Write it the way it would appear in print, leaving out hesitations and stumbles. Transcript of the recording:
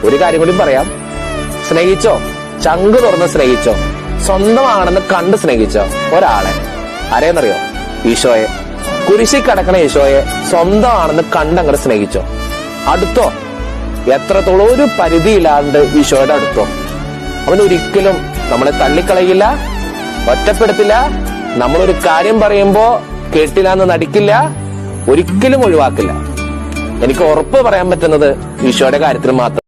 ഒരു കാര്യം കൂടി പറയാം. സ്നേഹിച്ചോ, ചങ്ക് തുറന്ന് സ്നേഹിച്ചോ, സ്വന്തമാണെന്ന് കണ്ട് സ്നേഹിച്ചോ ഒരാളെ, ആരെയെന്നറിയോ? ഈശോയെ. കുരിശിൽ കിടക്കണ ഈശോയെ സ്വന്തമാണെന്ന് കണ്ടങ്ങോട്ട് സ്നേഹിച്ചോ. അടുത്തോ, എത്രത്തോളം ഒരു പരിധിയില്ലാണ്ട് ഈശോയുടെ അടുത്തോ. അവൻ ഒരിക്കലും നമ്മളെ തള്ളിക്കളയില്ല, ഒറ്റപ്പെടുത്തില്ല. നമ്മളൊരു കാര്യം പറയുമ്പോ കേട്ടില്ല എന്ന് നടിക്കില്ല, ഒരിക്കലും ഒഴിവാക്കില്ല. എനിക്ക് ഉറപ്പ് പറയാൻ പറ്റുന്നത് ഈശോയുടെ കാര്യത്തിൽ മാത്രം.